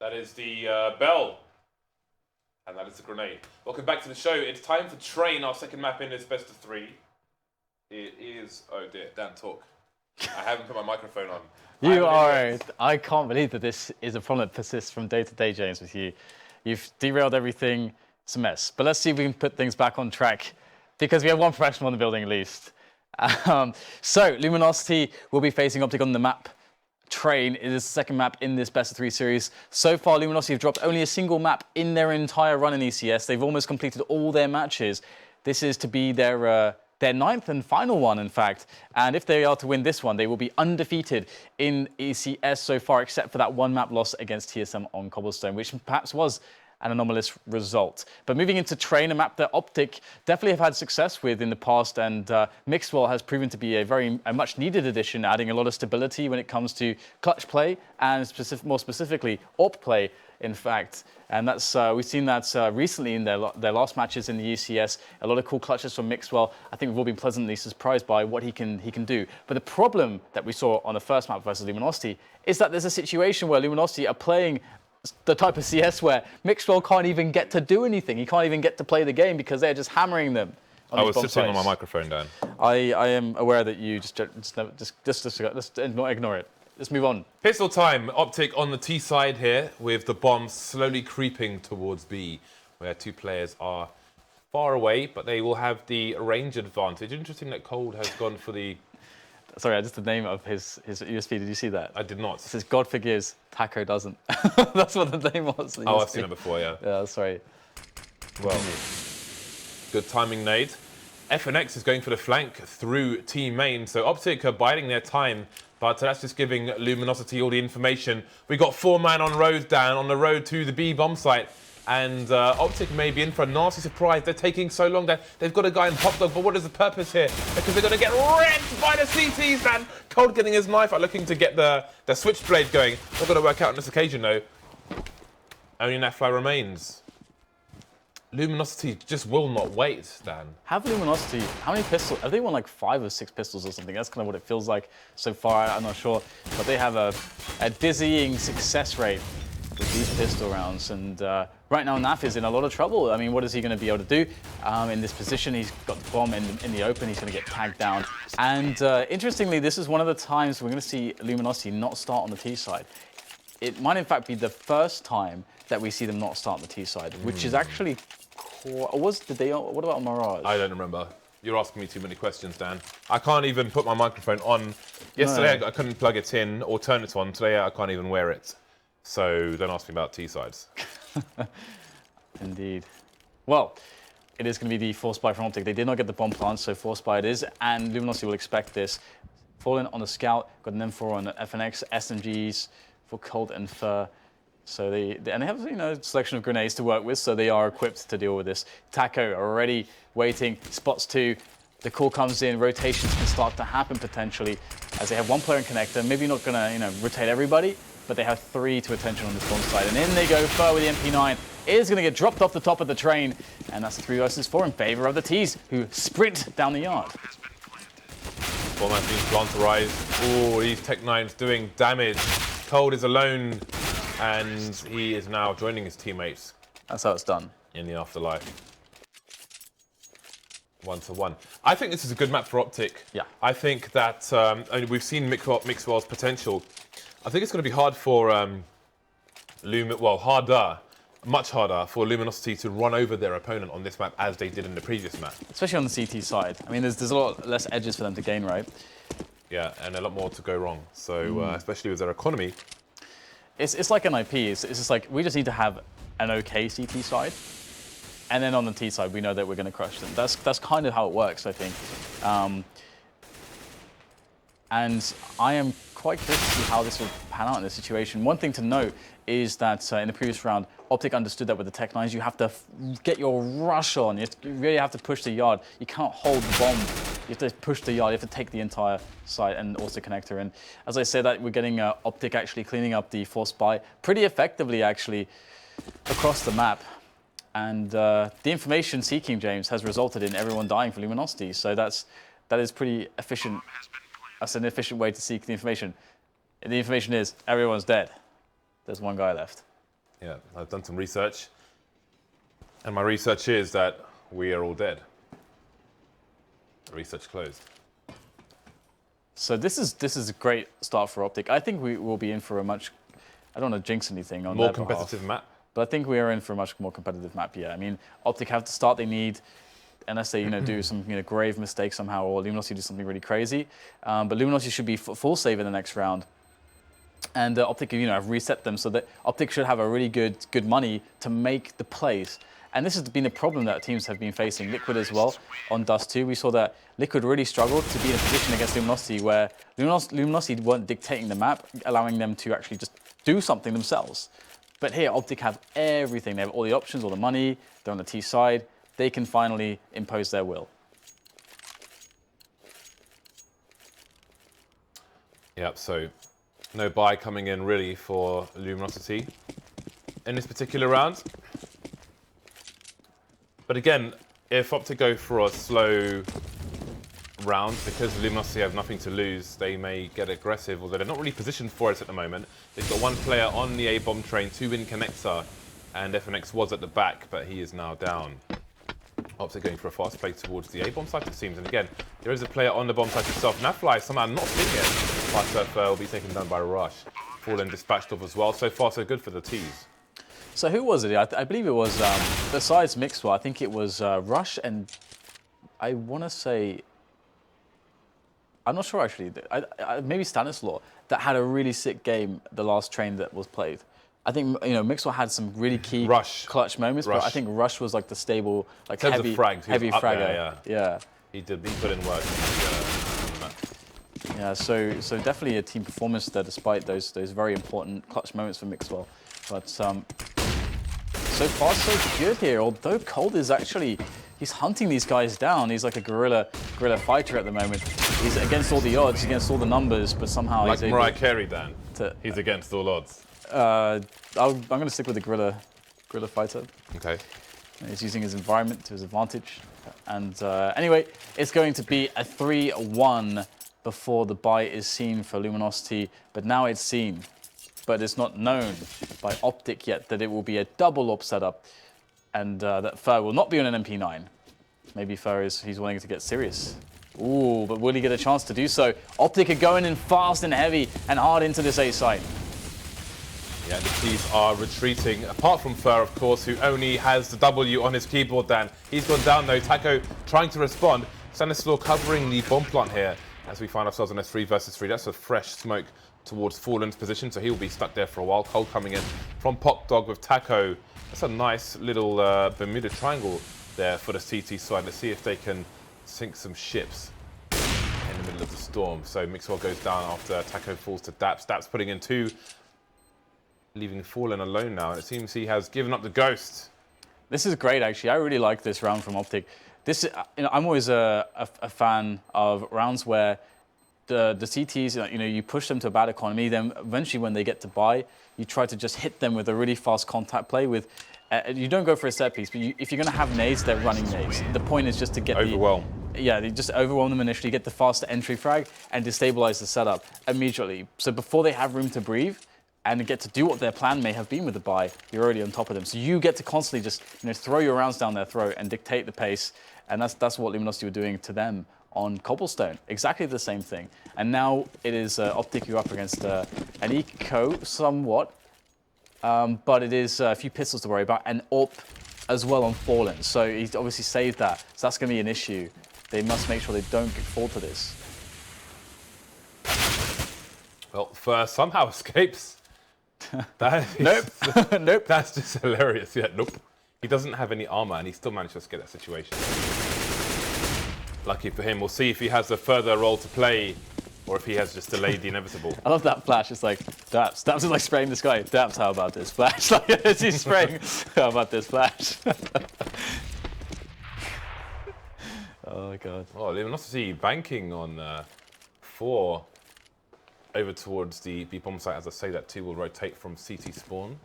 That is the bell. And that is the grenade. Welcome back to the show. It's time for Train, our second map in this best of 3. It is... Oh dear, Dan, talk. I haven't put my microphone on. You are... I can't believe that this is a problem that persists from day to day, James, with you. You've derailed everything. It's a mess. But let's see if we can put things back on track, because we have one professional in the building at least. So, Luminosity will be facing Optic on the map. Train is the second map in this best of 3 series. So far, Luminosity have dropped only a single map in their entire run in ECS. They've almost completed all their matches. This is to be their 9th and final one, in fact. And if they are to win this one, they will be undefeated in ECS so far, except for that one map loss against TSM on Cobblestone, which perhaps was an anomalous result. But moving into Train, a map that Optic definitely have had success with in the past, and mixwell has proven to be a much needed addition, adding a lot of stability when it comes to clutch play and more specifically AWP play, in fact. And that's we've seen that recently in their last matches in the ECS. A lot of cool clutches from mixwell. I think we've all been pleasantly surprised by what he can do. But the problem that we saw on the first map versus Luminosity is that there's a situation where Luminosity are playing the type of CS where mixwell can't even get to do anything. He can't even get to play the game because they're just hammering them. I was sitting on my microphone, Dan. I am aware that you just ignore it. Let's move on. Pistol time. Optic on the T side here with the bomb slowly creeping towards B, where 2 players are far away, but they will have the range advantage. Interesting that Cold has gone for the... Sorry, just the name of his USP. Did you see that? I did not. It says God forgives, Taco doesn't. That's what the name was. Oh, I've seen it before, yeah. Yeah, sorry. Well, good timing, nade. FNX is going for the flank through T main, so Optic are biding their time, but that's just giving Luminosity all the information. We got 4-man on road, Dan, on the road to the B bomb site. And Optic may be in for a nasty surprise. They're taking so long that they've got a guy in Pop Dog, but what is the purpose here? Because they're going to get wrecked by the CTs, man. Cold getting his knife out, looking to get the switchblade going. Not going to work out on this occasion, though. Only NAF-FLY remains. Luminosity just will not wait, Dan. Have Luminosity, how many pistols? Have they won like 5 or 6 pistols or something? That's kind of what it feels like so far. I'm not sure. But they have a dizzying success rate with these pistol rounds, and right now NAF is in a lot of trouble. I mean, what is he going to be able to do in this position? He's got the bomb in the open. He's going to get tagged down. And interestingly, this is one of the times we're going to see Luminosity not start on the T side. It might in fact be the first time that we see them not start on the T side, which is actually what about on Mirage? I don't remember. You're asking me too many questions, Dan. I can't even put my microphone on. Yesterday I couldn't plug it in or turn it on. Today I can't even wear it. So don't ask me about T-sides. Indeed. Well, it is going to be the force buy from Optic. They did not get the bomb plant, so force buy it is, and Luminosity will expect this. Fallen on the scout, got an M4 on the FNX, SMGs for Colt and Fur. So they have a selection of grenades to work with, so they are equipped to deal with this. Taco already waiting, spots 2. The call comes in, rotations can start to happen potentially, as they have 1 player in connector. Maybe not going to rotate everybody, but they have 3 to attention on this bomb side. And in they go, Fur with the MP9 is going to get dropped off the top of the train. And that's 3 versus 4 in favor of the T's, who sprint down the yard. Format being planterized. Oh, these Tech-9s doing damage. Cold is alone, and he is now joining his teammates. That's how it's done. In the afterlife. 1-1. I think this is a good map for Optic. Yeah. I think that we've seen mixwell's potential. I think it's going to be hard for much harder for Luminosity to run over their opponent on this map as they did in the previous map. Especially on the CT side. I mean, there's a lot less edges for them to gain, right? Yeah, and a lot more to go wrong. So especially with their economy. It's like an IP. It's just like, we just need to have an okay CT side. And then on the T side, we know that we're going to crush them. That's kind of how it works, I think. And I am quite curious to see how this will pan out in this situation. One thing to note is that in the previous round, Optic understood that with the Tech-9s, you have to get your rush on. You really have to push the yard. You can't hold the bomb. You have to push the yard. You have to take the entire site and also connector. And as I said, that we're getting Optic actually cleaning up the force buy pretty effectively, actually, across the map. And the information seeking, James, has resulted in everyone dying for Luminosity. So that is pretty efficient. That's an efficient way to seek the information. And the information is everyone's dead. There's 1 guy left. Yeah, I've done some research. And my research is that we are all dead. Research closed. So this is a great start for Optic. I think we will be in for a much, I don't want to jinx anything on more their competitive behalf, map. but I think we are in for a much more competitive map. Yeah, I mean, Optic have the start they need, unless they do some grave mistake somehow, or Luminosity do something really crazy. But Luminosity should be full save in the next round. And Optic, have reset them so that Optic should have a really good money to make the plays. And this has been the problem that teams have been facing. Liquid as well on Dust 2. We saw that Liquid really struggled to be in a position against Luminosity where Luminosity weren't dictating the map, allowing them to actually just do something themselves. But here, Optic have everything. They have all the options, all the money. They're on the T side. They can finally impose their will. Yep, so no buy coming in really for Luminosity in this particular round. But again, if Optic go for a slow round, because Luminosity have nothing to lose, they may get aggressive, although they're not really positioned for it at the moment. They've got one player on the A-bomb train, 2 in connector, and FNX was at the back, but he is now down. Optic going for a fast play towards the A-bomb side, it seems. And again, there is a player on the bomb side himself. NAF-FLY somehow not seeing it, but will be taken down by Rush. Fallen dispatched off as well. So far, so good for the T's. So who was it? I believe it was, besides mixwell, I think it was Rush and I want to say, I'm not sure actually, maybe Stanislaw, that had a really sick game the last train that was played. I think mixwell had some really key clutch moments, but I think Rush was like the stable, like heavy fragger. Yeah. He put in work. Yeah, so definitely a team performance there, despite those very important clutch moments for mixwell. But so far so good here. Although Cold is actually, he's hunting these guys down. He's like a guerrilla fighter at the moment. He's against all the odds, against all the numbers, but somehow like he's able Mariah Carey, Dan. He's against all odds. I'm going to stick with the guerrilla fighter. Okay. He's using his environment to his advantage. And anyway, it's going to be a 3-1 before the buy is seen for Luminosity, but now it's seen. But it's not known by Optic yet that it will be a double op setup, and that Fer will not be on an MP9. Maybe Fer he's wanting to get serious. Ooh, but will he get a chance to do so? Optic are going in fast and heavy and hard into this A site. Yeah, the T's are retreating, apart from Fer, of course, who only has the W on his keyboard, Dan. He's gone down, though. Tacio trying to respond. Stanislaw covering the bomb plant here as we find ourselves on a 3 versus 3. That's a fresh smoke towards Fallen's position, so he'll be stuck there for a while. Cold coming in from Pop Dog with Tacio. That's a nice little Bermuda Triangle there for the CT side. Let's see if they can sink some ships in the middle of the storm. So mixwell goes down after Tacio falls to daps. Daps putting in 2. Leaving Fallen alone now. It seems he has given up the ghost. This is great, actually. I really like this round from Optic. This, I'm always a fan of rounds where the CTs, you push them to a bad economy. Then eventually, when they get to buy, you try to just hit them with a really fast contact play. With you don't go for a set piece, but if you're going to have nades, they're running nades. The point is just to get overwhelm. They just overwhelm them initially, get the faster entry frag, and destabilize the setup immediately. So before they have room to breathe and get to do what their plan may have been with the buy, you're already on top of them. So you get to constantly just throw your rounds down their throat and dictate the pace. And that's what Luminosity were doing to them on Cobblestone. Exactly the same thing. And now it is Optic you up against an eco somewhat, but it is a few pistols to worry about, and AWP as well on Fallen. So he's obviously saved that. So that's going to be an issue. They must make sure they don't fall to this. Well, Fer somehow escapes. Nope. Nope. That's just hilarious. Yeah, nope. He doesn't have any armor and he still managed to escape that situation. Lucky for him. We'll see if he has a further role to play or if he has just delayed the inevitable. I love that flash. It's like, Daps. Daps is like spraying this guy. Daps, how about this flash? Like, as he's spraying, how about this flash? Oh, my God. Oh, Luminosity banking on 4 over towards the bomb site. As I say, that 2 will rotate from CT spawn.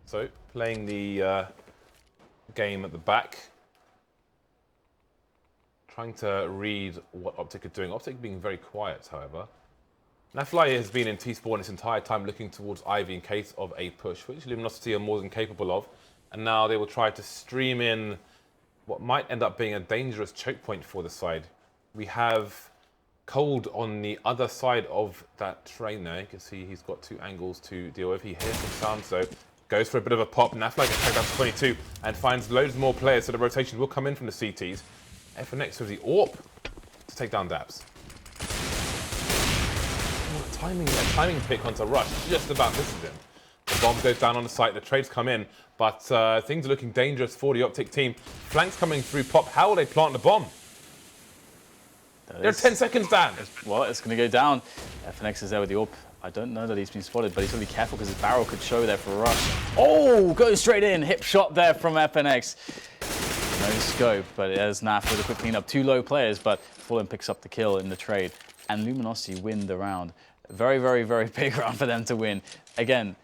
So, playing the game at the back. Trying to read what Optic are doing. Optic being very quiet, however. NAF-FLY has been in T-spawn its entire time looking towards Ivy in case of a push, which Luminosity are more than capable of. And now they will try to stream in what might end up being a dangerous choke point for the side. We have Cold on the other side of that train there. You can see he's got 2 angles to deal with. He hears some sound, so goes for a bit of a pop. NAF-FLY gets taken down to 22 and finds loads more players, so the rotation will come in from the CTs. FNX with the AWP to take down daps. Timing pick onto Rush just about misses him. The bomb goes down on the site, the trades come in, but things are looking dangerous for the Optic team. Flanks coming through pop. How will they plant the bomb? There are 10 seconds, Dan. Well, it's going to go down. FNX is there with the AWP. I don't know that he's been spotted, but he's got to be careful because his barrel could show there for Rush. Oh, goes straight in. Hip shot there from FNX. No scope, but there's NAF with a quick cleanup. 2 low players, but Fallen picks up the kill in the trade. And Luminosity win the round. Very, very, very big round for them to win. Again,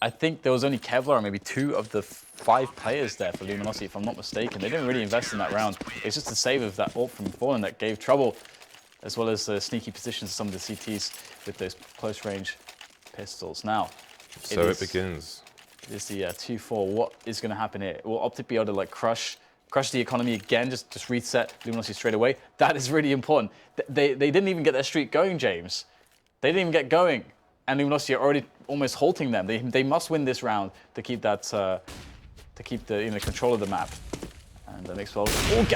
I think there was only Kevlar and maybe 2 of the 5 players there for Luminosity, if I'm not mistaken. They didn't really invest in that round. It's just the save of that ult from Fallen that gave trouble, as well as sneaky positions of some of the CTs with those close range pistols. Now, so it begins. It is the 2-4. What is going to happen here? Will Optic be able to like crush the economy again, just reset Luminosity straight away? That is really important. They didn't even get their streak going, James. They didn't even get going, and Luminosity are already almost halting them. They must win this round to keep that to keep the control of the map. And the mixwell.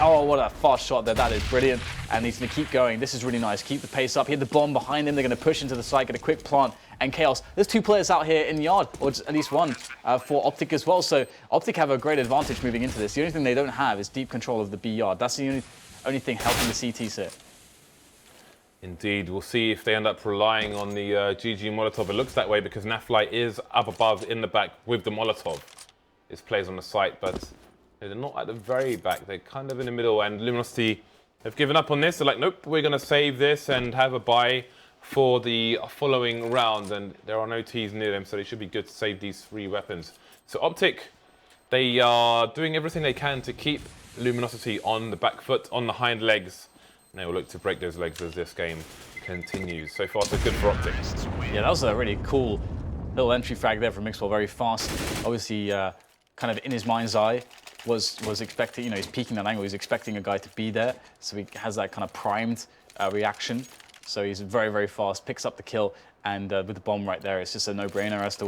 Oh, what a fast shot there! That is brilliant. And he's going to keep going. This is really nice. Keep the pace up. He had the bomb behind him. They're going to push into the site, get a quick plant, and chaos. There's 2 players out here in the yard, or at least 1 for Optic as well. So Optic have a great advantage moving into this. The only thing they don't have is deep control of the B yard. That's the only thing helping the CTs here. Indeed, we'll see if they end up relying on the GG Molotov. It looks that way because NAF-FLY is up above in the back with the Molotov. His players on the site, but they're not at the very back. They're kind of in the middle, and Luminosity have given up on this. They're like, nope, we're going to save this and have a buy for the following round, and there are no Ts near them, so they should be good to save these 3 weapons. So Optic, they are doing everything they can to keep Luminosity on the back foot, on the hind legs. And they will look to break those legs as this game continues. So far, so good for Optic. Yeah, that was a really cool little entry frag there from mixwell, very fast. Obviously, kind of in his mind's eye, was expecting, he's peeking that angle, he's expecting a guy to be there. So he has that kind of primed reaction. So he's very, very fast, picks up the kill, and with the bomb right there, it's just a no-brainer as to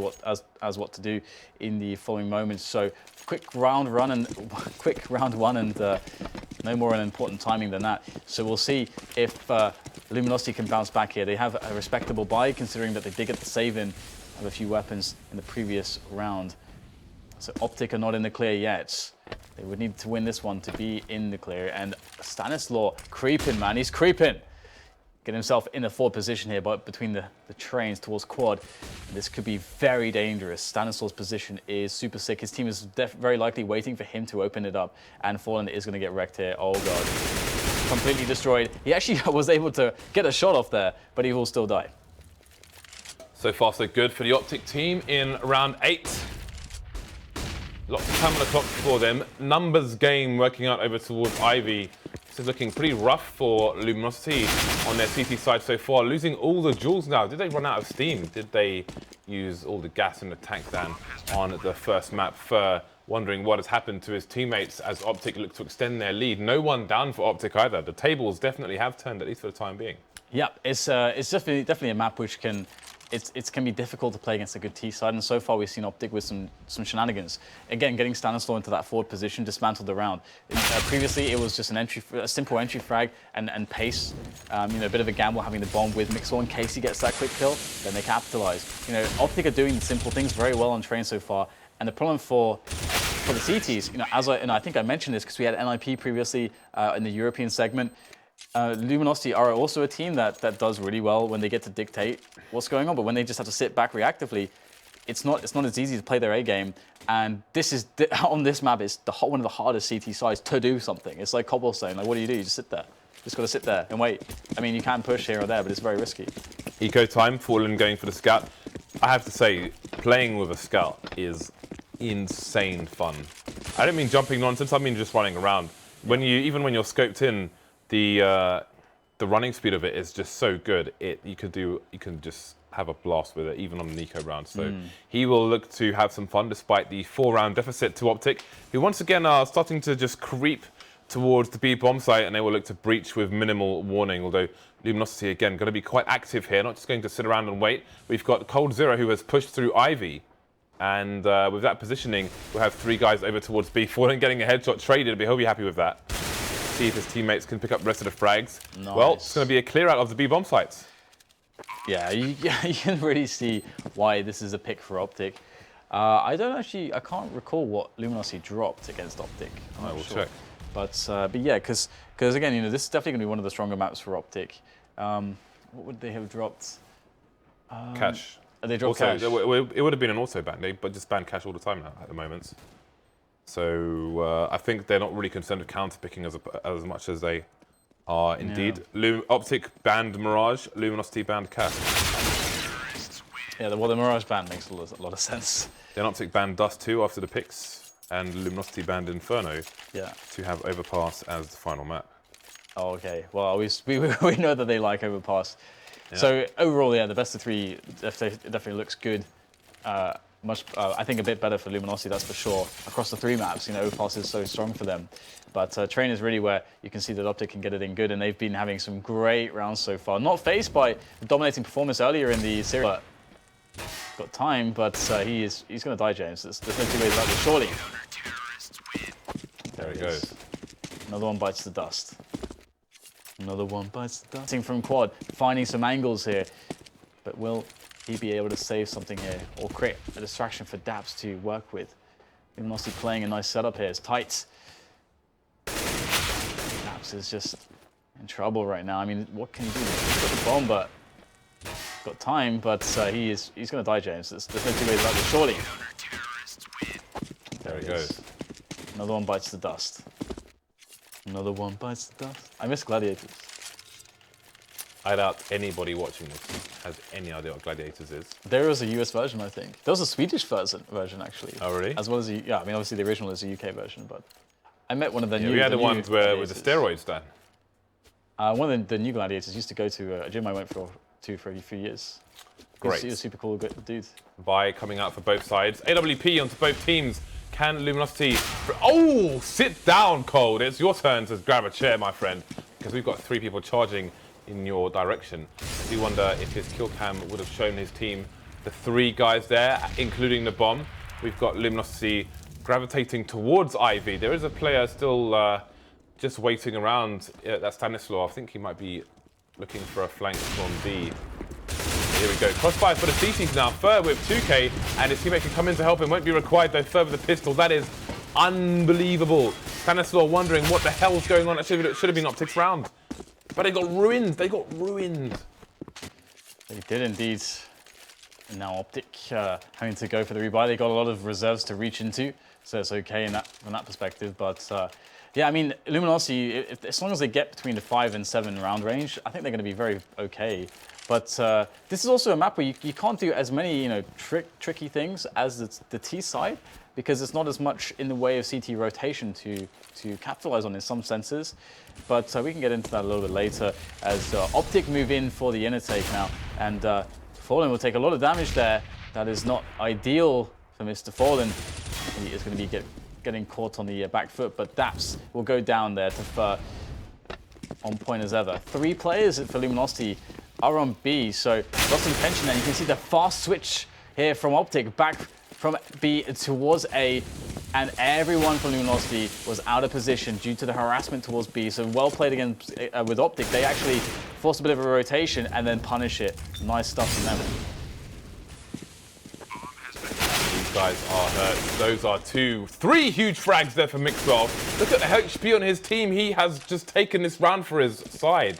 what to do in the following moments. So quick round 1 and no more an important timing than that. So we'll see if Luminosity can bounce back here. They have a respectable buy, considering that they did get the save in of a few weapons in the previous round. So Optic are not in the clear yet. They would need to win this one to be in the clear. And Stanislaw creeping, man. He's creeping. Get himself in a forward position here, but between the trains towards quad. This could be very dangerous. Stanislaw's position is super sick. His team is very likely waiting for him to open it up. And Fallen is going to get wrecked here. Oh, God. Completely destroyed. He actually was able to get a shot off there, but he will still die. So far, so good for the Optic team in round 8. Lots of time on the clock for them. Numbers game working out over towards Ivy. This is looking pretty rough for Luminosity on their CT side so far. Losing all the jewels now. Did they run out of steam? Did they use all the gas in the tank then on the first map? For wondering what has happened to his teammates as Optic look to extend their lead. No one down for Optic either. The tables definitely have turned, at least for the time being. Yeah, it's definitely a map which can be difficult to play against a good T side, and so far we've seen Optic with some shenanigans. Again, getting Stanislaw into that forward position, dismantled the round. Previously, it was just a simple entry frag and pace. A bit of a gamble having the bomb with mixwell in case he gets that quick kill. Then they capitalize. Optic are doing the simple things very well on train so far, and the problem for the CTs, I think I mentioned this because we had NIP previously in the European segment. Luminosity are also a team that does really well when they get to dictate what's going on, but when they just have to sit back reactively, it's not as easy to play their A game. And this is on this map is one of the hardest CT sides to do something. It's like cobblestone. Like, what do? You just sit there. Just got to sit there and wait. I mean, you can push here or there, but it's very risky. Eco time, Fallen going for the scout. I have to say, playing with a scout is insane fun. I don't mean jumping nonsense. I mean just running around. Even when you're scoped in, the the running speed of it is just so good. You can just have a blast with it, even on the Nico round. So he will look to have some fun despite the 4-round deficit to Optic, who once again are starting to just creep towards the B bomb site, and they will look to breach with minimal warning. Although Luminosity again going to be quite active here, not just going to sit around and wait. We've got coldzera who has pushed through Ivy. And with that positioning, we'll have 3 guys over towards B. Fallen getting a headshot traded, but he'll be happy with that. See if his teammates can pick up the rest of the frags. Nice. Well, it's going to be a clear out of the B bomb sites. Yeah, you can really see why this is a pick for Optic. I can't recall what Luminosity dropped against Optic. I will check. But yeah, because again, you know, this is definitely going to be one of the stronger maps for Optic. What would they have dropped? Cash. They dropped Cash. Cash. It would have been an auto ban. They just ban Cash all the time now at the moment. So I think they're not really concerned with counter picking as much as they are indeed. Yeah. Optic banned Mirage, Luminosity banned Cash. Yeah, well, the Mirage ban makes a lot of sense. Then Optic banned Dust 2 after the picks, and Luminosity banned Inferno to have Overpass as the final map. Oh, okay. Well, we know that they like Overpass. Yeah. So overall, yeah, the best of 3 definitely looks good. I think a bit better for Luminosity, that's for sure. Across the 3 maps, you know, Overpass is so strong for them. But Train is really where you can see that Optic can get it in good, and they've been having some great rounds so far. Not faced by the dominating performance earlier in the series, but got time. But he's going to die, James. There's no 2 ways about it, surely. There he goes. Another one bites the dust. Another one bites the dust. From quad, finding some angles here, but will he be able to save something here or create a distraction for daps to work with? Luminosity playing a nice setup here. It's tight. daps is just in trouble right now. I mean, what can he do? He's got the bomb, but got time. But he's going to die, James. There's no 2 ways about this. Surely. There he goes. Another one bites the dust. Another one bites the dust. I miss Gladiators. I doubt anybody watching this has any idea what Gladiators is. There was a US version, I think. There was a Swedish version actually. Oh, really? As well as yeah, I mean, obviously the original is a UK version, but I met one of the new. We had the ones where with the steroids, Dan. One of the new Gladiators used to go to a gym I went for a few years. Great. He was a super cool dude. By coming out for both sides. AWP onto both teams. Can Luminosity... Oh, sit down, Cold. It's your turn to grab a chair, my friend, because we've got 3 people charging in your direction. I do wonder if his kill cam would have shown his team the 3 guys there, including the bomb. We've got Luminosity gravitating towards Ivy. There is a player still just waiting around. That's Stanislaw. I think he might be looking for a flank from B. Here we go. Crossfire for the CTs now. Fur with 2K, and his teammate can come in to help him. Won't be required though. Fur with the pistol. That is unbelievable. Stanislaw wondering what the hell's going on. It should have been Optic's round. But they got ruined. They got ruined. They did indeed. And now Optic having to go for the rebuy. They got a lot of reserves to reach into, so it's okay from that perspective. But yeah, I mean, Luminosity, as long as they get between the 5 and 7 round range, I think they're going to be very okay. But this is also a map where you can't do as many tricky things as the T side, because it's not as much in the way of CT rotation to capitalize on in some senses. But we can get into that a little bit later as Optic move in for the inner take now. And Fallen will take a lot of damage there. That is not ideal for Mr. Fallen. He is going to be getting caught on the back foot, but daps will go down there to Fur on point as ever. 3 players for Luminosity are on B, so lost in tension there. You can see the fast switch here from Optic back from B towards A, and everyone from Luminosity was out of position due to the harassment towards B. So well played against with Optic. They actually forced a bit of a rotation and then punish it. Nice stuff from them. These guys are hurt. Those are 3 huge frags there for mixwell. Look at the HP on his team. He has just taken this round for his side.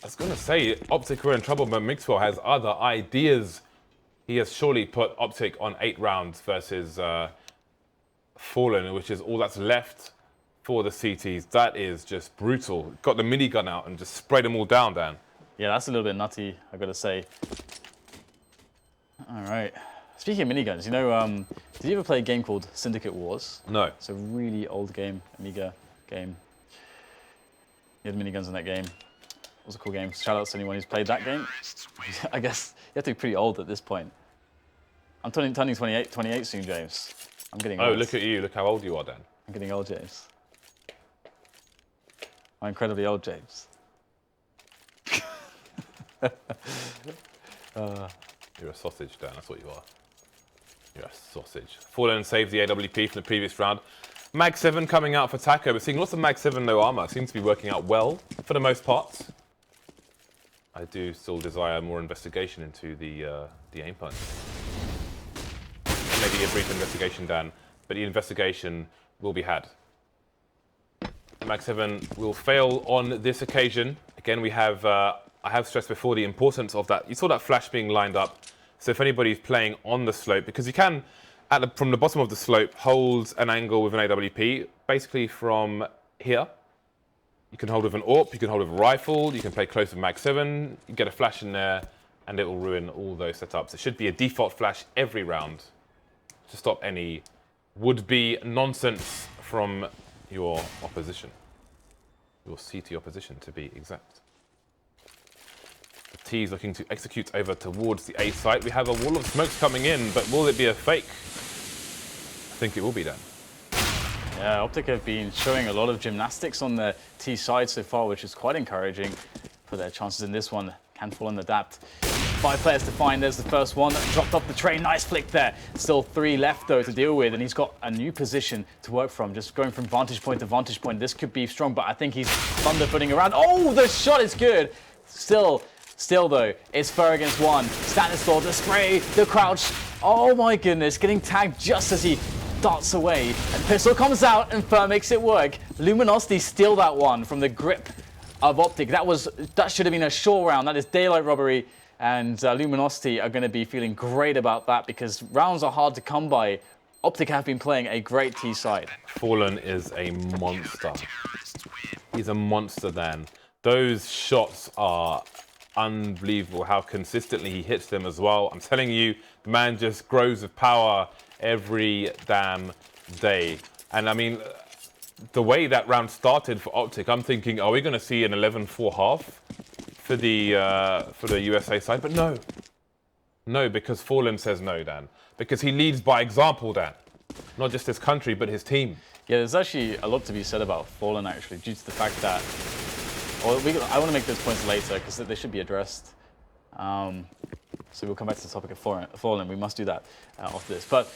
I was going to say, Optic were in trouble, but mixwell has other ideas. He has surely put Optic on 8 rounds versus Fallen, which is all that's left for the CTs. That is just brutal. Got the minigun out and just sprayed them all down, Dan. Yeah, that's a little bit nutty, I've got to say. All right. Speaking of miniguns, you know, did you ever play a game called Syndicate Wars? No. It's a really old game, Amiga game. You had miniguns in that game. was a cool game. Shout out to anyone who's played that game. I guess you have to be pretty old at this point. I'm turning 28 soon, James. I'm getting old. Oh, look at you. Look how old you are, Dan. I'm getting old, James. I'm incredibly old, James. You're a sausage, Dan. That's what you are. You're a sausage. Fallen saved the AWP from the previous round. Mag 7 coming out for Taco. We're seeing lots of Mag 7 no armor. Seems to be working out well for the most part. I do still desire more investigation into the aim punch. Maybe a brief investigation, Dan, but the investigation will be had. Mag 7 will fail on this occasion. Again, we have, I have stressed before the importance of that. You saw that flash being lined up. So if anybody's playing on the slope, because you can, from the bottom of the slope, hold an angle with an AWP, basically from here. You can hold with an AWP, you can hold with a rifle, you can play close with Mag 7, you get a flash in there, and it will ruin all those setups. It should be a default flash every round to stop any would-be nonsense from your opposition. Your CT opposition, to be exact. The T is looking to execute over towards the A site. We have a wall of smokes coming in, but will it be a fake? I think it will be done. Yeah, Optic have been showing a lot of gymnastics on the T side so far, which is quite encouraging for their chances in this one. Can fall on the adapt. 5 players to find. There's the first one. Dropped off the train. Nice flick there. Still 3 left, though, to deal with. And he's got a new position to work from. Just going from vantage point to vantage point. This could be strong, but I think he's thunderfooting around. Oh, the shot is good. Still, though, it's Fur against 1. Stanislaw, the spray, the crouch. Oh, my goodness. Getting tagged just as he darts away. And pistol comes out, and Fur makes it work. Luminosity steal that one from the grip of Optic. That should have been a sure round. That is daylight robbery. And Luminosity are going to be feeling great about that because rounds are hard to come by. Optic have been playing a great T side. Fallen is a monster. He's a monster, Dan. Those shots are unbelievable how consistently he hits them as well. I'm telling you, the man just grows with power every damn day. And I mean, the way that round started for Optic, I'm thinking, are we going to see an 11-4 half for the USA side? But no, because Fallen says no, Dan. Because he leads by example, Dan. Not just his country, but his team. Yeah, there's actually a lot to be said about Fallen, actually, due to the fact that, I want to make those points later because they should be addressed. So we'll come back to the topic of Fallen. We must do that after this. But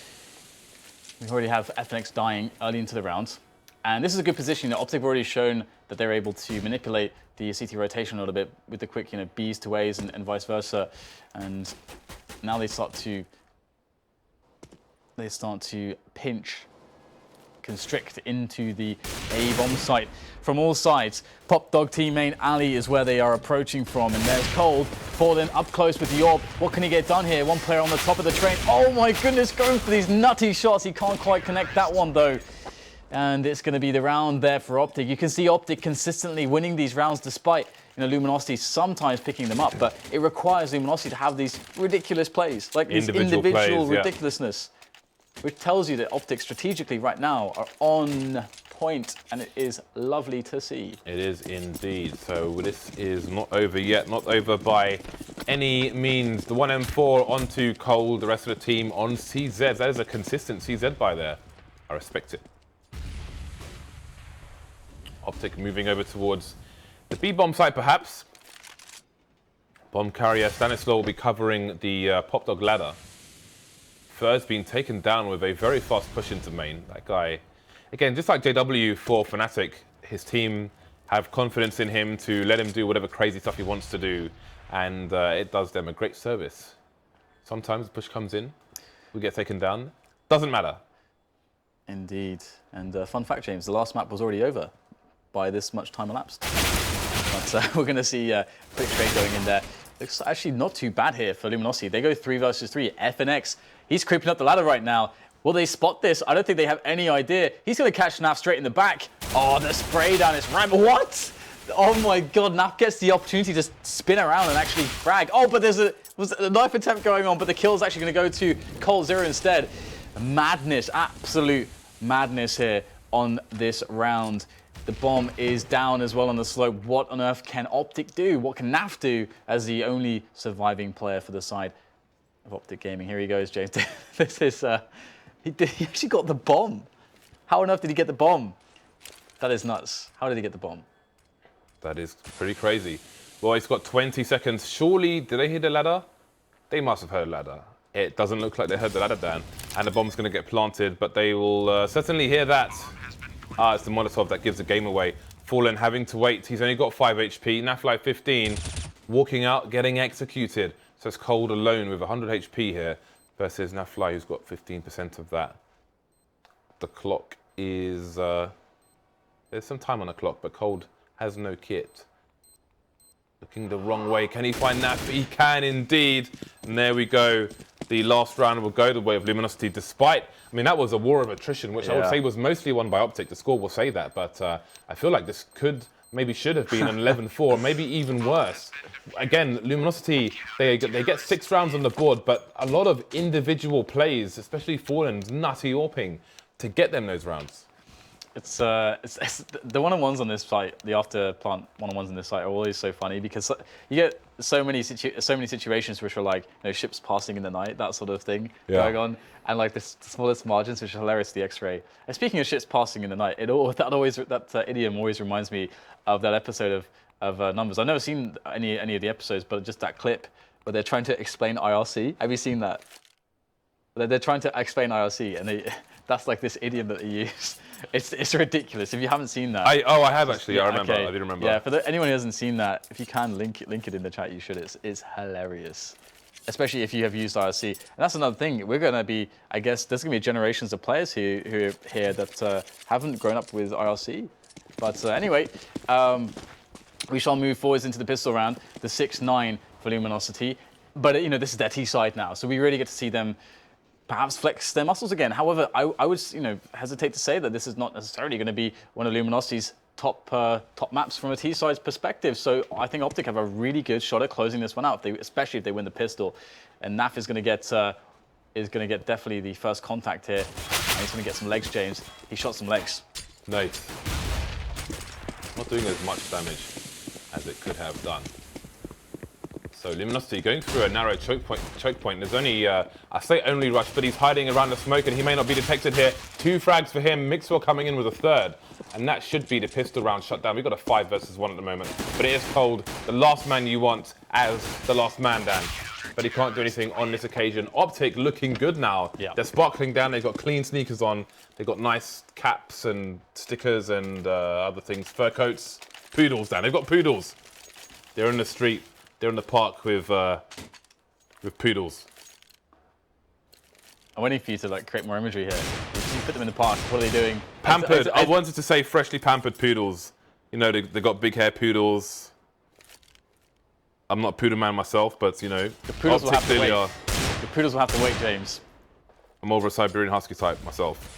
we already have FNX dying early into the round. And this is a good position. Optic have already shown that they're able to manipulate the CT rotation a little bit with the quick, Bs to As and vice versa. And now they start to pinch, constrict into the A bomb site from all sides. Pop Dog team main alley is where they are approaching from, and there's Cold falling up close with the AWP. What can he get done here? One player on the top of the train. Oh my goodness, going for these nutty shots. He can't quite connect that one though. And it's going to be the round there for Optic. You can see Optic consistently winning these rounds despite Luminosity sometimes picking them up, but it requires Luminosity to have these ridiculous plays, like this individual ridiculousness, which tells you that Optic strategically right now are on point, and it is lovely to see. It is indeed. So this is not over yet, not over by any means. The 1M4 onto Cold, the rest of the team on CZ. That is a consistent CZ buy there. I respect it. Optic moving over towards the B-bomb site, perhaps. Bomb carrier Stanislaw will be covering the Pop Dog ladder. Fur's been taken down with a very fast push into main. That guy, again, just like JW for Fnatic, his team have confidence in him to let him do whatever crazy stuff he wants to do, and it does them a great service. Sometimes the push comes in, we get taken down. Doesn't matter. Indeed. And fun fact, James, the last map was already over by this much time elapsed. But we're going to see a quick trade going in there. Looks actually not too bad here for Luminosity. They go 3 versus 3. FNX, he's creeping up the ladder right now. Will they spot this? I don't think they have any idea. He's going to catch NAF straight in the back. Oh, the spray down is right. What? Oh my God, NAF gets the opportunity to spin around and actually frag. Oh, but was a knife attempt going on, but the kill is actually going to go to coldzera instead. Madness, absolute madness here on this round. The bomb is down as well on the slope. What on earth can Optic do? What can NAF do as the only surviving player for the side of Optic Gaming? Here he goes, James. This is, he actually got the bomb. How on earth did he get the bomb? That is nuts. How did he get the bomb? That is pretty crazy. Well, he's got 20 seconds. Surely, did they hit the ladder? They must have heard a ladder. It doesn't look like they heard the ladder, Dan. And the bomb's going to get planted, but they will certainly hear that. It's the Molotov that gives the game away. Fallen having to wait. He's only got 5 HP. NAF-FLY 15. Walking out, getting executed. So it's Cold alone with 100 HP here versus NAF-FLY, who's got 15% of that. The clock is... there's some time on the clock, but Cold has no kit. Looking the wrong way. Can he find NAF? He can indeed. And there we go. The last round will go the way of Luminosity, despite, I mean, that was a war of attrition, which I would say was mostly won by Optic. The score will say that, but I feel like this maybe should have been an 11-4, maybe even worse. Again, Luminosity, they get 6 rounds on the board, but a lot of individual plays, especially Fallen's nutty AWPing, to get them those rounds. It's the one-on-ones on this site, the after plant one-on-ones on this site are always so funny because you get so many situations which are like, you know, ships passing in the night, that sort of thing going on, and like the smallest margins, which are hilarious. The X-ray. And speaking of ships passing in the night, that idiom always reminds me of that episode of Numbers. I've never seen any of the episodes, but just that clip where they're trying to explain IRC. Have you seen that? They're trying to explain IRC, and that's like this idiom that they use. It's ridiculous. If you haven't seen that, I have actually. Yeah, I remember. Okay. I do remember. Yeah, for anyone who hasn't seen that, if you can link it in the chat, you should. It's hilarious, especially if you have used IRC. And that's another thing. We're gonna be, I guess, there's gonna be generations of players who are here that haven't grown up with IRC. But anyway, we shall move forwards into the pistol round. The 6-9 for Luminosity, but you know this is their T side now, so we really get to see them perhaps flex their muscles again. However, I would hesitate to say that this is not necessarily going to be one of Luminosity's top maps from a T-side's perspective. So I think Optic have a really good shot at closing this one out, especially if they win the pistol. And NAF is going to get definitely the first contact here. And he's going to get some legs, James. He shot some legs. Nice. Not doing as much damage as it could have done. So Luminosity going through a narrow choke point. There's only, I say only rush, but he's hiding around the smoke and he may not be detected here. 2 frags for him, mixwell coming in with a 3rd. And that should be the pistol round shut down. We've got a 5 versus 1 at the moment. But it is Cold, the last man you want as the last man, Dan. But he can't do anything on this occasion. Optic looking good now. Yeah. They're sparkling down, they've got clean sneakers on. They've got nice caps and stickers and other things, fur coats. Poodles, Dan, they've got poodles. They're in the street. They're in the park with poodles. I'm waiting for you to create more imagery here. You put them in the park. What are they doing? Pampered. I wanted to say freshly pampered poodles. You know, they got big hair poodles. I'm not a poodle man myself, but you know, the poodles will have to wait. The poodles will have to wait, James. I'm over a Siberian Husky type myself.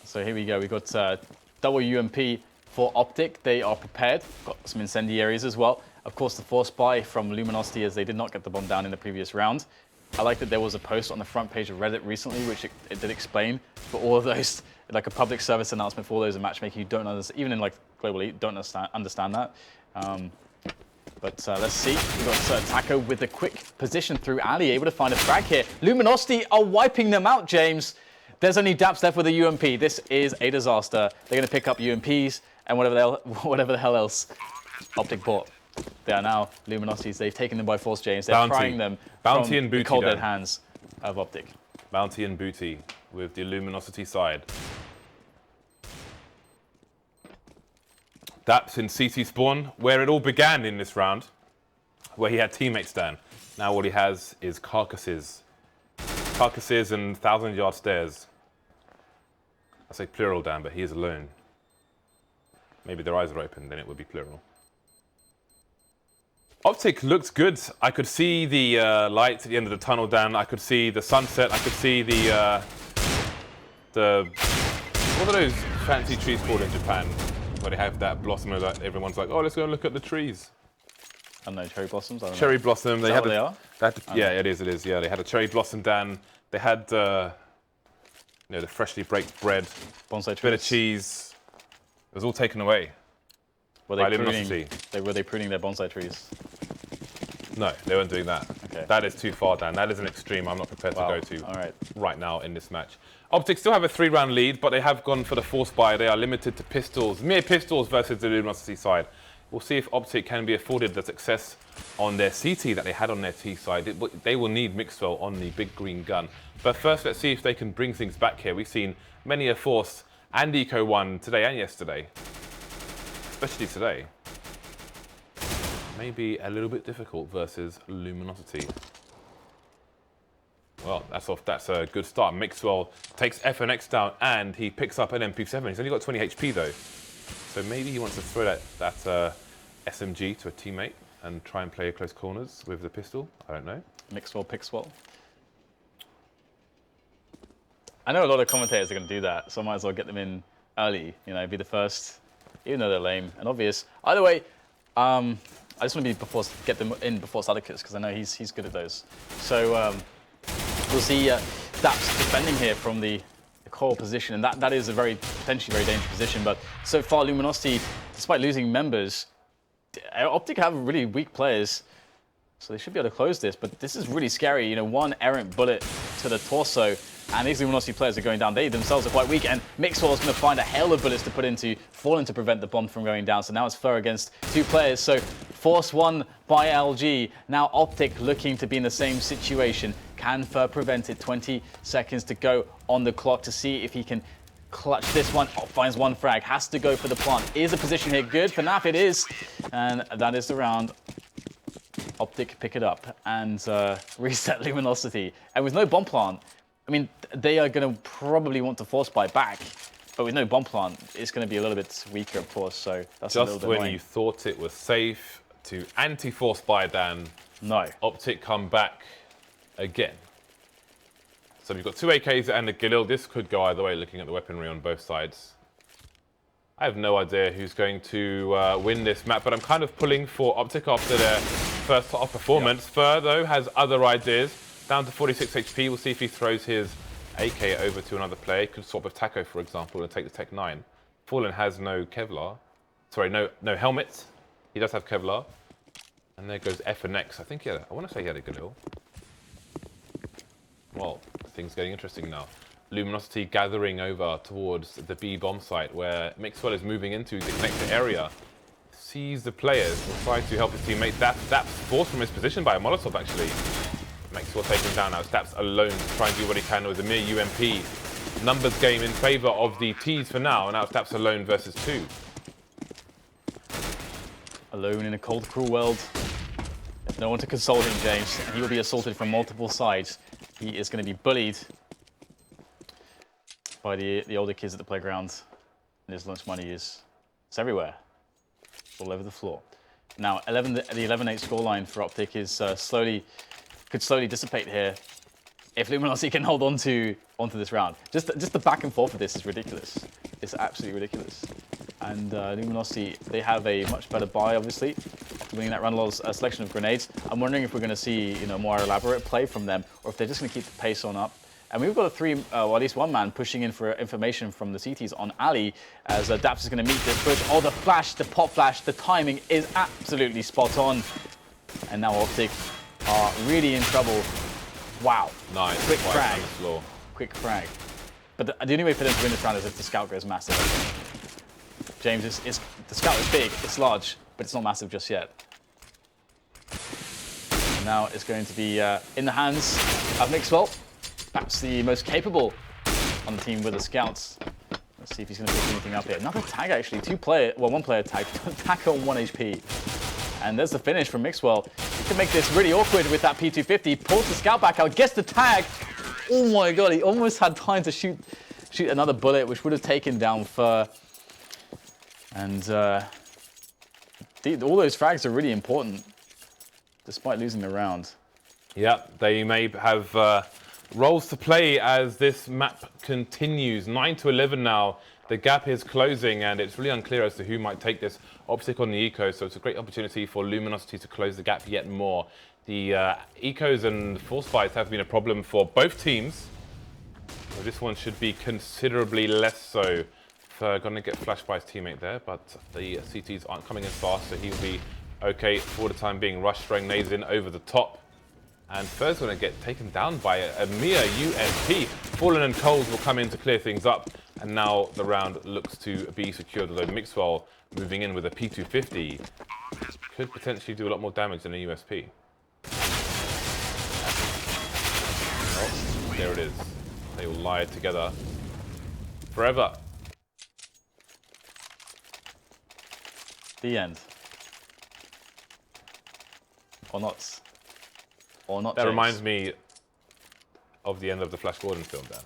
So here we go. We've got double UMP for Optic. They are prepared. Got some incendiaries as well. Of course, the force buy from Luminosity as they did not get the bomb down in the previous round. I like that there was a post on the front page of Reddit recently, which it did explain for all of those, like a public service announcement for all those in matchmaking who don't understand, even in like Global Elite, don't understand that. But let's see. We've got Taco with a quick position through Ali, able to find a frag here. Luminosity are wiping them out, James. There's only daps left with a UMP. This is a disaster. They're going to pick up UMPs and whatever the hell else Optic bought. They are now Luminosities. They've taken them by force, James. They're prying them from and booty, the cold dead hands of Optic. Bounty and Booty with the Luminosity side. Daps in CT spawn, where it all began in this round, where he had teammates down. Now all he has is carcasses. Carcasses and 1,000-yard stairs. I say plural, Dan, but he is alone. Maybe their eyes are open, then it would be plural. Optic looked good. I could see the light at the end of the tunnel, Dan. I could see the sunset. I could see the what are those fancy trees called in Japan, where they have that blossom and everyone's like, oh, let's go and look at the trees. I don't know, cherry blossoms? I don't cherry know. blossom. Is that what they are? Yeah, it is. Yeah, they had a cherry blossom, Dan. They had you know, the freshly baked bread, bonsai trees. bit of cheese. was all taken away. Were by they Luminosity. were they pruning their bonsai trees? No, they weren't doing that. Okay. That is too far down. That is an extreme I'm not prepared to go to right now in this match. Optic still have a 3-round lead, but they have gone for the force buy. They are limited to pistols, mere pistols versus the Luminosity side. We'll see if Optic can be afforded the success on their CT that they had on their T side. They will need mixwell on the big green gun. But first, let's see if they can bring things back here. We've seen many a force and eco one today and yesterday, especially today. Maybe a little bit difficult versus Luminosity. Well, that's a good start. Mixwell takes FNX down and he picks up an MP7. He's only got 20 HP though. So maybe he wants to throw that SMG to a teammate and try and play close corners with the pistol. I don't know. Mixwell, Pixwell. I know a lot of commentators are going to do that, so I might as well get them in early, you know, be the first, even though they're lame and obvious. Either way, I just want to get them in before Sadicus, because I know he's good at those. So we'll see daps defending here from the core position, and that is a potentially very dangerous position. But so far, Luminosity, despite losing members, Optic have really weak players, so they should be able to close this. But this is really scary. You know, one errant bullet to the torso, and these Luminosity players are going down. They themselves are quite weak, and Mixwell is going to find a hail of bullets to put into Fallen to prevent the bomb from going down. So now it's Fleur against 2 players. So force won by LG. Now Optic looking to be in the same situation. Can Fleur prevent it? 20 seconds to go on the clock to see if he can clutch this one. Oh, finds one frag. Has to go for the plant. Is the position here good for NAF? It is. And that is the round. Optic pick it up and reset Luminosity. And with no bomb plant, I mean, they are going to probably want to force buy back. But with no bomb plant, it's going to be a little bit weaker, of course. So that's a little bit when annoying. you thought it was safe to anti-force buy Dan, no. Optic come back again. So we've got 2 AKs and a Galil. This could go either way, looking at the weaponry on both sides. I have no idea who's going to win this map, but I'm kind of pulling for Optic after their first half performance. Yep. Fleur, though, has other ideas. Down to 46 HP. We'll see if he throws his AK over to another player. He could swap with Taco, for example, and take the Tech 9. Fallen has no Kevlar. Sorry, no helmet. He does have Kevlar. And there goes FNX. I want to say he had a Galil. Well, things getting interesting now. Luminosity gathering over towards the B bomb site where Mixwell is moving into the connector area. Sees the players, will try to help his teammate. Daps forced from his position by a Molotov, actually. Mixwell taken down now. Daps alone to try and do what he can with a mere UMP. Numbers game in favour of the T's for now, and now Daps alone versus 2. Alone in a cold, cruel world. There's no one to console him, James. He will be assaulted from multiple sides. He is going to be bullied by the older kids at the playground. And his lunch money is everywhere. It's all over the floor. Now, the 11-8 scoreline for Optic is could slowly dissipate here if Luminosity can hold onto this round. Just the back and forth of this is ridiculous. It's absolutely ridiculous. And Luminosity, they have a much better buy, obviously, after winning that round. A selection of grenades. I'm wondering if we're going to see more elaborate play from them, or if they're just going to keep the pace on up. And we've got at least one man pushing in for information from the CTs on Ali, as Daps is going to meet this push. Oh, the flash, the pop flash, the timing is absolutely spot on. And now Optic are really in trouble. Wow. Nice. Quick frag. Quick frag. But the only way for them to win this round is if the scout goes massive. James, the scout is big, it's large, but it's not massive just yet. And now it's going to be in the hands of Mixwell. Perhaps the most capable on the team with the scouts. Let's see if he's going to pick anything up here. Another tag, actually. One player tag. Taco on 1 HP. And there's the finish from Mixwell. He can make this really awkward with that P250. Pulls the scout back out, gets the tag. Oh my god, he almost had time to shoot another bullet, which would have taken down Fleur. And all those frags are really important, despite losing the round. Yeah, they may have roles to play as this map continues. 9-11 now. The gap is closing, and it's really unclear as to who might take this. Optic on the eco, so it's a great opportunity for Luminosity to close the gap yet more. The ecos and force buys have been a problem for both teams. So this one should be considerably less so going to get flashed by his teammate there, but the CTs aren't coming in fast, so he'll be okay for the time being. Rush throwing nades in over the top. And Fur's going to get taken down by a mere USP. Fallen and Coles will come in to clear things up. And now the round looks to be secured, although Mixwell moving in with a P250 could potentially do a lot more damage than a USP. Oh, there it is. They will lie together forever. The end. Or not. Or not. That James. reminds me of the end of the Flash Gordon film, Dan.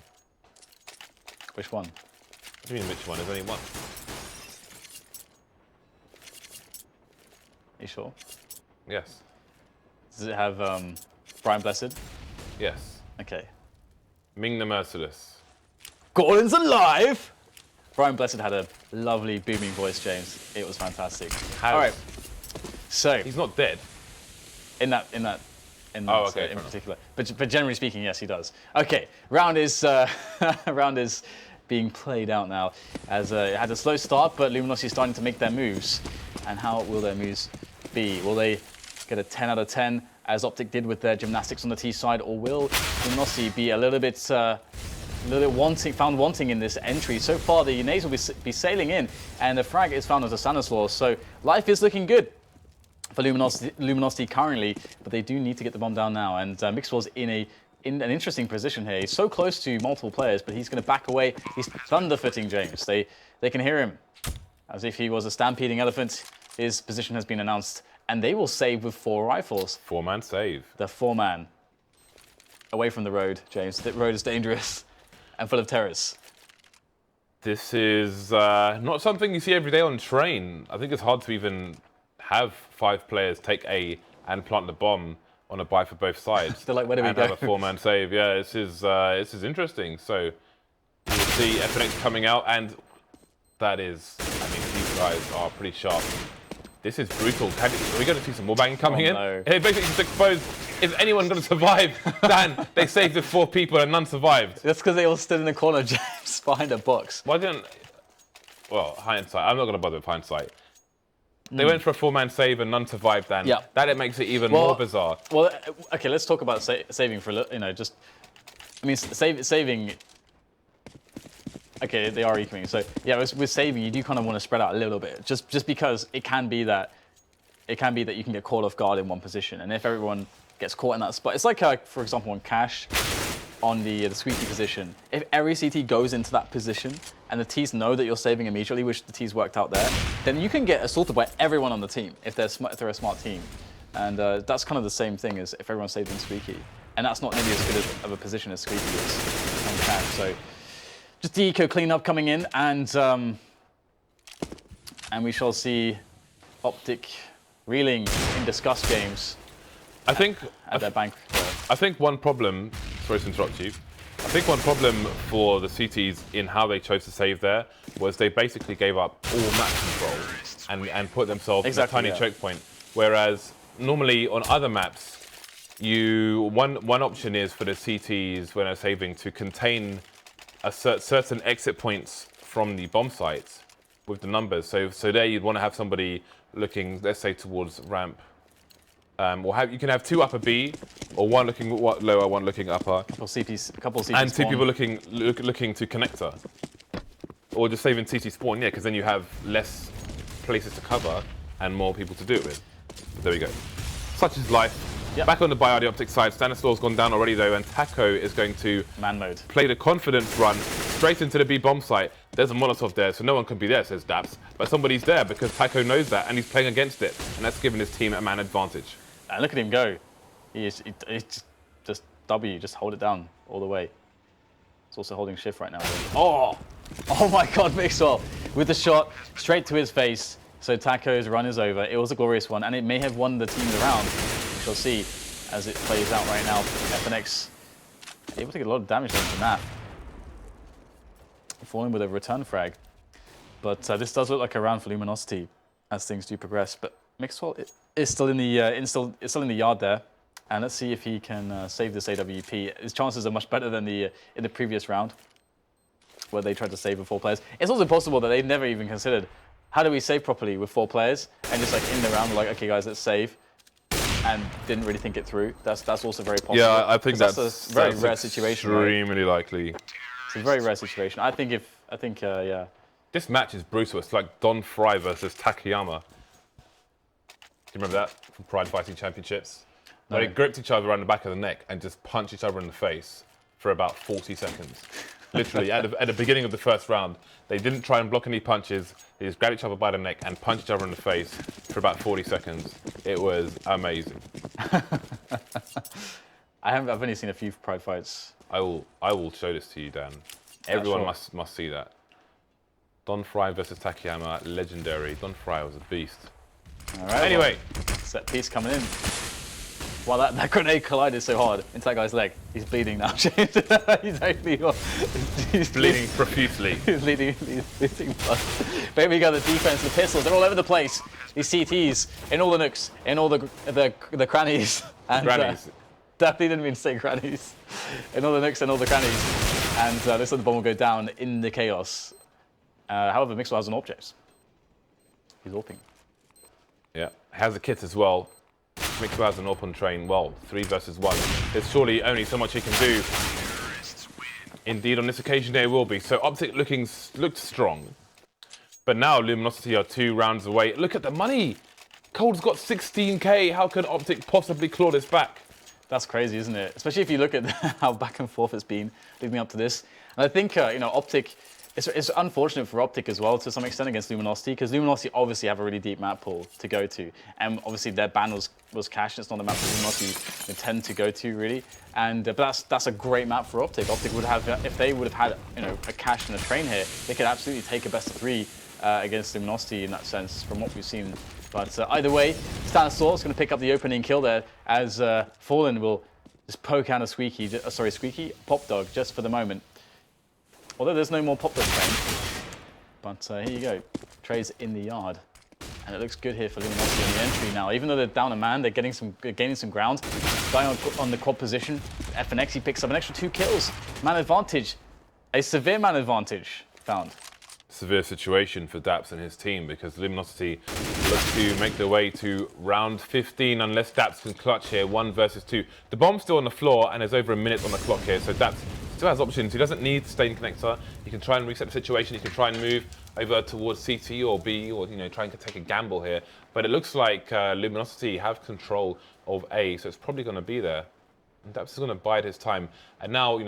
Which one? What do you mean which one? There's only one. Are you sure? Yes. Does it have Brian Blessed? Yes. Okay. Ming the Merciless. Gordon's alive! Brian Blessed had a lovely booming voice, James. It was fantastic. How? All right. So He's not dead. in particular, but generally speaking, yes, he does. Okay, round is being played out now. As it had a slow start, but Luminosity is starting to make their moves. And how will their moves be? Will they get a 10 out of 10 as Optic did with their gymnastics on the T side, or will Luminosity be a little bit found wanting in this entry? So far, the nades will be sailing in, and the frag is found as a stanislaw. So life is looking good for Luminosity currently, but they do need to get the bomb down now. And Mixwell's in an interesting position here. He's so close to multiple players, but he's going to back away. He's thunderfooting James. They can hear him as if he was a stampeding elephant. His position has been announced, and they will save with 4 rifles. 4-man save. The 4-man. Away from the road, James. The road is dangerous and full of terrorists. This is not something you see every day on train. I think it's hard to even have 5 players take A and plant the bomb on a buy for both sides. They're like, where do we go? And have a 4-man save. Yeah, this is interesting. So you see FNX coming out, and that is, I mean, these guys are pretty sharp. This is brutal. Are we going to see some more banging coming in? No. It basically just exposed, is anyone going to survive? Dan, they saved the 4 people and none survived. That's because they all stood in the corner, James, behind a box. Why didn't, well, hindsight, I'm not going to bother with hindsight. They went for a 4-man save and none survived, Dan. Yeah. That makes it even more bizarre. Well, okay, let's talk about saving for a little, just, I mean, saving, okay, they are equaling. So yeah, with saving, you do kind of want to spread out a little bit, just because it can be that you can get caught off guard in one position, and if everyone gets caught in that spot, it's like for example on Cash, on the squeaky position. If every CT goes into that position and the Ts know that you're saving immediately, which the Ts worked out there, then you can get assaulted by everyone on the team if they're a smart team, and that's kind of the same thing as if everyone's saving squeaky, and that's not nearly as good of a position as squeaky is on Cash. So just the eco cleanup coming in, and we shall see Optic reeling in disgust, James. I think at their bank. I think one problem, sorry to interrupt you, I think one problem for the CTs in how they chose to save there was they basically gave up all map control and put themselves in a tiny choke point. Whereas normally on other maps, one option is for the CTs when they're saving to contain a certain exit points from the bomb sites with the numbers. So there you'd want to have somebody looking, let's say, towards ramp. Or you can have 2 upper B, or 1 looking lower, 1 looking upper. A couple CTs and 2 spawn. people looking to connector. Or just saving CT spawn, yeah, because then you have less places to cover and more people to do it with. But there we go. Such is life. Yep. Back on the Biardi Optic side, Stanislaw's gone down already though, and Taco is going to man mode. Play the confidence run straight into the B bomb site. There's a Molotov there, so no one can be there, says Daps. But somebody's there because Taco knows that, and he's playing against it, and that's giving his team a man advantage. And look at him go. He's just W, just hold it down all the way. He's also holding shift right now. Oh my God, Mixwell with the shot straight to his face. So Taco's run is over. It was a glorious one, and it may have won the team the round. We shall see as it plays out right now. FNX able to get a lot of damage into NAF. Falling with a return frag. But this does look like a round for Luminosity as things do progress. But Mixwell is still in the yard there, and let's see if he can save this AWP. His chances are much better than in the previous round. where they tried to save with 4 players. It's also possible that they've never even considered, how do we save properly with 4 players? And just like in the round, like, okay guys, let's save. And didn't really think it through. That's also very possible. Yeah, I think that's a very rare situation. Extremely likely. It's a very rare situation. I think yeah. This match is brutal. It's like Don-Fry versus Takayama. Do you remember that from Pride Fighting Championships? No. They gripped each other around the back of the neck and just punched each other in the face for about 40 seconds. Literally, at the beginning of the first round, they didn't try and block any punches. They just grabbed each other by the neck and punched each other in the face for about 40 seconds. It was amazing. I've only seen a few Pride fights. I will show this to you, Dan. Everyone must see that. Don-Fry versus Takayama, legendary. Don-Fry was a beast. All right. Anyway, set piece coming in. Wow, that grenade collided so hard into that guy's leg. He's bleeding now. He's bleeding profusely. He's bleeding blood. But here we go, the defense, the pistols, they're all over the place. These CTs, in all the nooks, in all the crannies. And, grannies. Definitely didn't mean to say crannies. In all the nooks and all the crannies. And looks like the bomb will go down in the chaos. However, mixwell has an object. He's AWPing. Yeah, has a kit as well. mixwell has an open train. Well, 3 versus 1. There's surely only so much he can do. Indeed, on this occasion, there will be. So Optic looked strong. But now Luminosity are 2 rounds away. Look at the money. Cold's got 16k. How can Optic possibly claw this back? That's crazy, isn't it? Especially if you look at how back and forth it's been leading up to this. And I think, Optic, it's unfortunate for Optic as well to some extent against Luminosity, because Luminosity obviously have a really deep map pool to go to. And obviously their ban was cash. It's not a map that Luminosity tend to go to, really. And but that's a great map for Optic. Optic would have, if they would have had a cash and a train here, they could absolutely take a best of 3 against Luminosity in that sense, from what we've seen. But either way, Stanislaw is going to pick up the opening kill there, as Fallen will just poke out a Squeaky Pop Dog just for the moment. Although there's no more Pop Dog train. But here you go, Trey's in the yard. And it looks good here for Luminosity in the entry now. Even though they're down a man, they're gaining some ground. Going on the quad position, FNX, he picks up an extra 2 kills. Man advantage, a severe man advantage found. Severe situation for daps and his team, because Luminosity look to make their way to round 15 unless daps can clutch here, 1 versus 2. The bomb's still on the floor and there's over a minute on the clock here, so daps still has options. He doesn't need to stay in connector. He can try and reset the situation. He can try and move over towards CT or B, or trying to take a gamble here. But it looks like Luminosity have control of A, so it's probably going to be there. And daps is going to bide his time. And now,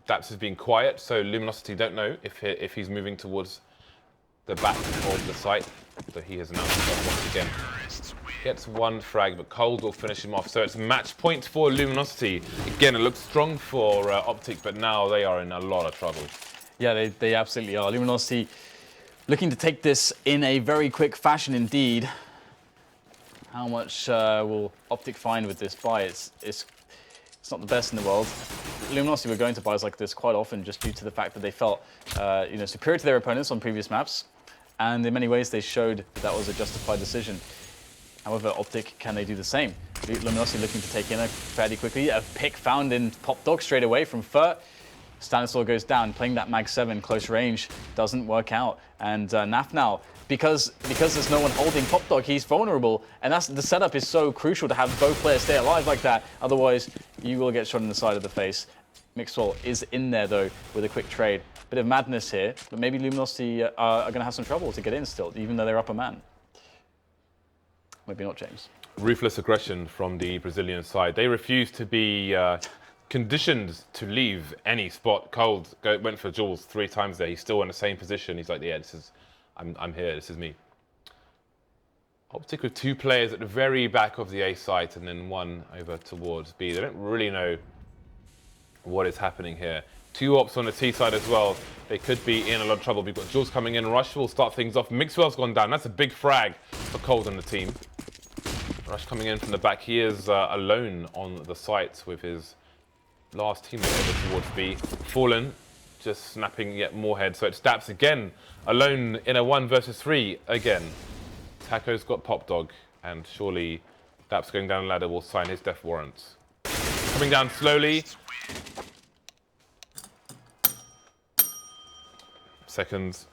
daps is being quiet, so Luminosity don't know if he's moving towards the back of the site. So he has announced himself once again. Gets 1 frag, but Cold will finish him off. So it's match point for Luminosity. Again, it looks strong for Optic, but now they are in a lot of trouble. Yeah, they absolutely are. Luminosity looking to take this in a very quick fashion indeed. How much will Optic find with this buy? It's not the best in the world. Luminosity were going to buys like this quite often just due to the fact that they felt superior to their opponents on previous maps. And in many ways, they showed that was a justified decision. However, Optic, can they do the same? Luminosity looking to take in a fairly quickly. A pick found in Pop Dog straight away from Furt. Stanislaw goes down, playing that Mag 7 close range. Doesn't work out. And NAF now, because there's no one holding Pop Dog, he's vulnerable. And the setup is so crucial to have both players stay alive like that. Otherwise, you will get shot in the side of the face. mixwell is in there, though, with a quick trade. Bit of madness here, but maybe Luminosity are going to have some trouble to get in still, even though they're up a man. Maybe not, James. Ruthless aggression from the Brazilian side. They refuse to be conditioned to leave any spot. Cold went for Jules 3 times there. He's still in the same position. He's like, yeah, I'm here. This is me. Optic with 2 players at the very back of the A site and then 1 over towards B. They don't really know what is happening here. 2 ops on the T side as well. They could be in a lot of trouble. We've got Jules coming in. Rush will start things off. Mixwell's gone down. That's a big frag for Cold and the team. Rush coming in from the back. He is alone on the site with his last teammate over towards B. Fallen, just snapping yet more heads. So it's daps again, alone in a 1 versus 3 again. Taco's got Pop Dog, and surely daps going down the ladder will sign his death warrants. Coming down slowly. second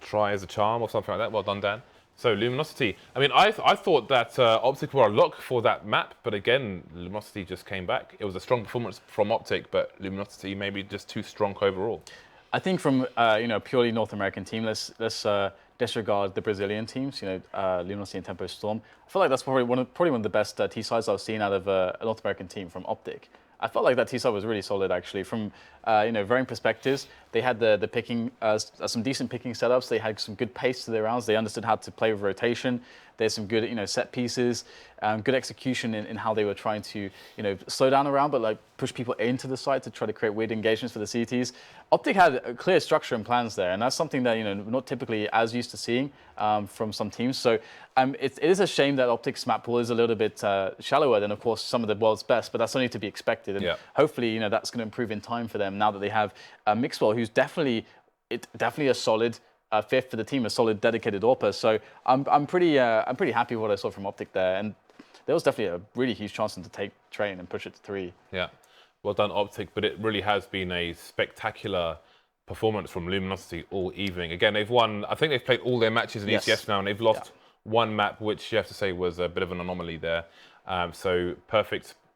try as a charm or something like that. Well done, Dan. So Luminosity. I mean, I thought that Optic were a lock for that map, but again, Luminosity just came back. It was a strong performance from Optic, but Luminosity maybe just too strong overall. I think from purely North American team, let's disregard the Brazilian teams. Luminosity and Tempo Storm. I feel like that's probably one of the best T sides I've seen out of a North American team from Optic. I felt like that T side was really solid actually. From varying perspectives, they had the picking, some decent picking setups. They had some good pace to their rounds. They understood how to play with rotation. There's some good set pieces, good execution in how they were trying to slow down a round, but like push people into the site to try to create weird engagements for the CTs. Optic had a clear structure and plans there, and that's something that not typically as used to seeing from some teams. So it is a shame that Optic's map pool is a little bit shallower than, of course, some of the world's best, but that's only to be expected. And hopefully, that's going to improve in time for them now that they have Mixwell, who's definitely a solid fifth for the team, a solid dedicated AWPer. So I'm pretty happy with what I saw from Optic there, and there was definitely a really huge chance to take train and push it to 3. Yeah, well done, Optic, but it really has been a spectacular performance from Luminosity all evening. Again, they've won, I think they've played all their matches in ECS now, and they've lost one map, which you have to say was a bit of an anomaly there. So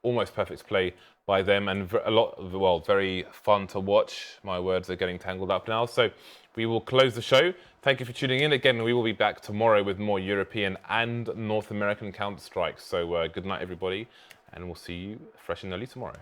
almost perfect play by them, and very fun to watch. My words are getting tangled up now. So we will close the show. Thank you for tuning in. Again, we will be back tomorrow with more European and North American Counter-Strike. So good night, everybody, and we'll see you fresh and early tomorrow.